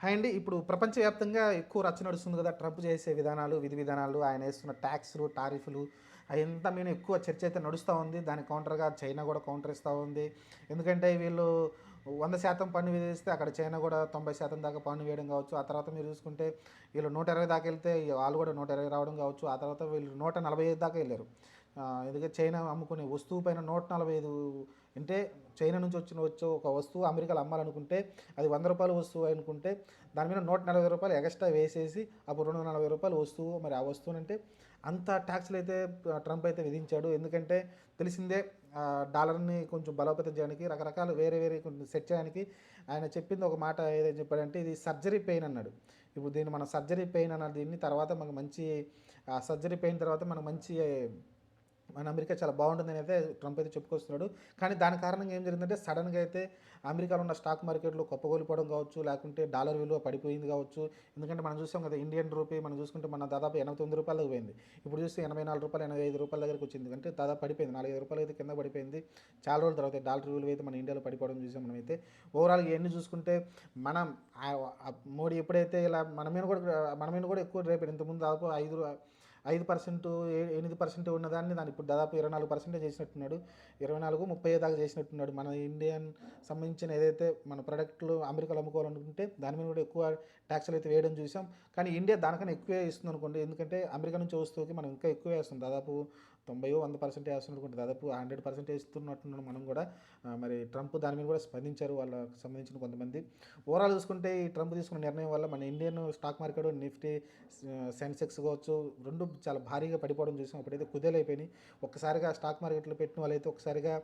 Hi అండి. ఇప్పుడు ప్రపంచవ్యాప్తంగా ఎక్కువ రచ్చ నడుస్తుంది కదా! ట్రంప్ చేసే విధానాలు, విధి విధానాలు, ఆయన ఏస్తున్న ట్యాక్స్‌లు, టారిఫ్‌లు అయంతా మీద ఎక్కువ చర్చ అయితే నడుస్తా ఉంది. దానికి కౌంటర్‌గా చైనా కూడా కౌంటర్ ఇస్తా ఉంది. ఎందుకంటే వీళ్ళు 100% పన్ను విధిస్తే అక్కడ చైనా కూడా 90% దాకా పన్ను వేయడం కావచ్చు. ఆ తర్వాత మీరు చూసుకుంటే వీళ్ళు 120 దాకా వెళ్తే వాళ్ళు కూడా 120 రావడం కావచ్చు. ఆ తర్వాత వీళ్ళు 145 దాకా వెళ్ళారు. ఎందుకంటే చైనా అమ్ముకునే వస్తువు పైన 145 అంటే చైనా నుంచి వచ్చే ఒక వస్తువు అమెరికాలో అమ్మాలనుకుంటే అది ₹100 వస్తువు అనుకుంటే దాని మీద ₹140 ఎక్స్ట్రా వేసేసి అప్పుడు ₹240 వస్తువు. మరి ఆ వస్తువునంటే అంత ట్యాక్స్లు అయితే ట్రంప్ అయితే విధించాడు. ఎందుకంటే తెలిసిందే, డాలర్ని కొంచెం బలోపేతం చేయడానికి రకరకాల వేరే వేరే కొంచెం సెట్ చేయడానికి ఆయన చెప్పింది ఒక మాట ఏదైతే చెప్పాడంటే ఇది సర్జరీ పెయిన్ అన్నాడు. ఇప్పుడు దీన్ని మనం సర్జరీ పెయిన్ అన్న దీన్ని తర్వాత మనకు మంచి సర్జరీ పెయిన్ తర్వాత మనకు మంచి మన అమెరికా చాలా బాగుంటుందని అయితే ట్రంప్ అయితే చెప్పుకొస్తున్నాడు. కానీ దాని కారణంగా ఏం జరిగిందంటే సడన్గా అయితే అమెరికాలో ఉన్న స్టాక్ మార్కెట్లో కుప్పకూలిపోవడం కావచ్చు, లేకుంటే డాలర్ విలువ పడిపోయింది కావచ్చు. ఎందుకంటే మనం చూసాం కదా, ఇండియన్ రూపీ మనం చూసుకుంటే మన దాదాపు ₹89 దాకా పోయింది. ఇప్పుడు చూస్తే ₹84, ₹85 దగ్గరికి వచ్చింది. అంటే దాదాపు పడిపోయింది. ₹4-5 అయితే కింద పడిపోయింది. చాలా రోజుల తర్వాత డాలర్ విలువ అయితే మన ఇండియాలో పడిపోవడం చూసాం మనమైతే. ఓవరాల్గా ఇవన్నీ చూసుకుంటే మనం మోడీ ఎప్పుడైతే ఇలా మన మీద కూడా ఎక్కువ రేపు ఇంతకుముందు దాదాపు 5%, 8% ఉన్నదాన్ని దాన్ని ఇప్పుడు దాదాపు 24% చేసినట్టున్నాడు. 24, 30 దాకా చేసినట్టున్నాడు. మన ఇండియన్ సంబంధించిన ఏదైతే మన ప్రొడక్ట్లు అమెరికాలో అమ్ముకోవాలనుకుంటే దాని మీద కూడా ఎక్కువ ట్యాక్స్లు అయితే వేయడం చూసాం. కానీ ఇండియా దానికన్నా ఎక్కువే ఇస్తుంది అనుకోండి. ఎందుకంటే అమెరికా నుంచి వస్తువుకి మనం ఇంకా ఎక్కువే వేస్తాం. దాదాపు 90-100% వేస్తున్నాడు అనుకుంటే దాదాపు 100% వేస్తున్నట్టున్నాడు మనం కూడా. మరి ట్రంప్ దాని మీద కూడా స్పందించారు వాళ్ళకి సంబంధించిన కొంతమంది. ఓవరాల్ చూసుకుంటే ఈ ట్రంప్ తీసుకున్న నిర్ణయం వల్ల మన Indian stock market Nifty, Sensex కావచ్చు, రెండు చాలా భారీగా పడిపోవడం చూసాం. అప్పుడైతే కుదేలైపోయినాయి. ఒక్కసారిగా స్టాక్ మార్కెట్లో పెట్టిన వాళ్ళైతే ఒకసారిగా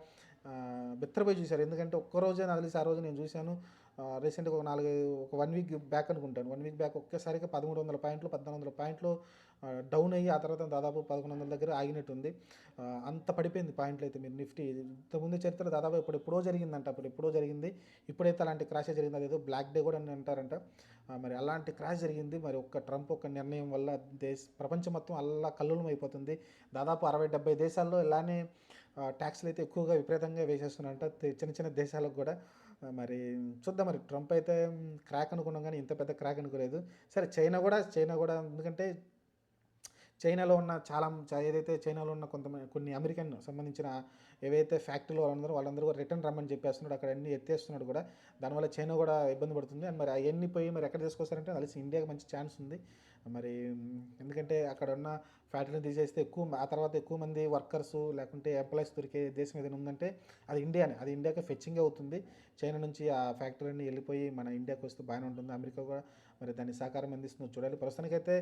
బిత్తరపోయి చూశారు. ఎందుకంటే ఒక్కరోజే నాకు తెలిసి ఆ రోజు నేను చూశాను. రీసెంట్గా ఒక 1 వీక్ బ్యాక్ అనుకుంటాను. 1 వీక్ బ్యాక్ ఒక్కసారిగా 1300 పాయింట్లు, 1400 పాయింట్లు డౌన్ అయ్యి ఆ తర్వాత దాదాపు 1100 దగ్గర ఆగినట్టుంది. అంత పడిపోయింది పాయింట్లు అయితే. మీరు నిఫ్టీ ఇంతకుముందు చరిత్రలో దాదాపు ఎప్పుడెప్పుడో జరిగిందంట. ఎప్పుడో జరిగింది. ఇప్పుడైతే అలాంటి క్రాషే జరిగింది. అదేదో బ్లాక్ డే కూడా అని అంటారంట. మరి అలాంటి క్రాష్ జరిగింది. మరి ట్రంప్ ఒక నిర్ణయం వల్ల ప్రపంచం మొత్తం అల్లా కల్లోలం అయిపోతుంది. దాదాపు 60-70 దేశాల్లో ఇలానే ట్యాక్స్లు అయితే ఎక్కువగా విపరీతంగా వేసేస్తున్నారంట, చిన్న చిన్న దేశాలకు కూడా. మరి చూద్దాం. మరి ట్రంప్ అయితే క్రాక్ అనుకున్నాం కానీ ఇంత పెద్ద క్రాక్ అనుకోలేదు. సరే, చైనా కూడా ఎందుకంటే చైనాలో ఉన్న ఏదైతే చైనాలో ఉన్న కొన్ని అమెరికన్ సంబంధించిన ఏవైతే ఫ్యాక్టరీలు వాళ్ళందరూ కూడా రిటర్న్ రమ్మని చెప్పేస్తున్నాడు. అక్కడ అన్ని ఎత్తేస్తున్నాడు కూడా. దానివల్ల చైనా కూడా ఇబ్బంది పడుతుంది. అండ్ మరి అవన్నీ పోయి మరి ఎక్కడ తీసుకొస్తారంటే కలిసి ఇండియాకి మంచి ఛాన్స్ ఉంది. మరి ఎందుకంటే అక్కడ ఉన్న ఫ్యాక్టరీని తీసేస్తే ఆ తర్వాత ఎక్కువ మంది వర్కర్స్ లేకుంటే ఎంప్లాయీస్ దొరికే దేశం ఏదైనా ఉందంటే అది ఇండియానే. అది ఇండియాకి ఫెచ్చింగ్ అవుతుంది. చైనా నుంచి ఆ ఫ్యాక్టరీని వెళ్ళిపోయి మన ఇండియాకి వస్తే బాగానే ఉంటుంది. అమెరికా కూడా మరి దాన్ని సహకారం అందిస్తుందో చూడాలి. ప్రస్తుతానికైతే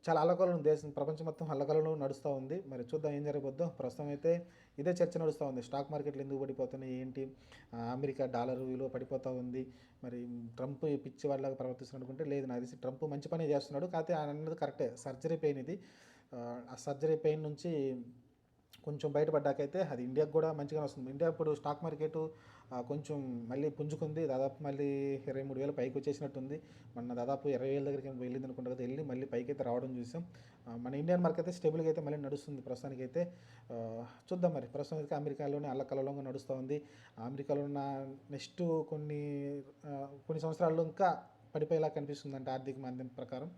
చాలా అల్లకలను ప్రపంచం మొత్తం అల్లకలను నడుస్తూ ఉంది. మరి చూద్దాం ఏం జరగబోద్దో. ప్రస్తుతం అయితే ఇదే చర్చ నడుస్తూ ఉంది. స్టాక్ మార్కెట్లు ఎందుకు పడిపోతున్నాయి ఏంటి, అమెరికా డాలర్ విలువ పడిపోతూ ఉంది. మరి ట్రంప్ పిచ్చి వాళ్ళగా ప్రవర్తిస్తున్నాడు అనుకుంటే లేదు, నాకు తెలిసి ట్రంప్ మంచి పని చేస్తున్నాడు. కాకపోతే ఆయన అన్నది కరెక్టే, సర్జరీ పెయిన్ ఇది. ఆ సర్జరీ పెయిన్ నుంచి కొంచెం బయటపడ్డాకైతే అది ఇండియాకు కూడా మంచిగా వస్తుంది. ఇండియా ఇప్పుడు స్టాక్ మార్కెట్ కొంచెం మళ్ళీ పుంజుకుంది. దాదాపు మళ్ళీ 23,000 పైకి వచ్చేసినట్టుంది. మొన్న దాదాపు 20,000 దగ్గరికి వెళ్ళింది అనుకుంటా కదా, వెళ్ళి మళ్ళీ పైకి అయితే రావడం చూసాం. మన ఇండియన్ మార్కెట్ అయితే స్టేబుల్గా అయితే మళ్ళీ నడుస్తుంది ప్రస్తుతానికి అయితే. చూద్దాం. మరి ప్రస్తుతం అయితే అమెరికాలోనే అల్లకల్లోలంగా నడుస్తూ ఉంది. అమెరికాలో ఉన్న నెక్స్ట్ కొన్ని సంవత్సరాల్లో ఇంకా పడిపోయేలా కనిపిస్తుందంటే ఆర్థిక మాంద్యం ప్రకారం.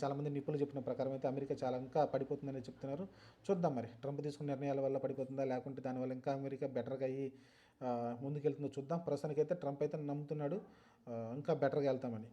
చాలామంది నిపుణులు చెప్పిన ప్రకారం అయితే అమెరికా చాలా ఇంకా పడిపోతుందని చెప్తున్నారు. చూద్దాం. మరి ట్రంప్ తీసుకున్న నిర్ణయాల వల్ల పడిపోతుందా, లేకుంటే దానివల్ల ఇంకా అమెరికా బెటర్గా అయ్యి ముందుకెళ్తుందో చూద్దాం. ప్రస్తుతానికైతే ట్రంప్ అయితే నమ్ముతున్నాడు ఇంకా బెటర్గా వెళ్తామని.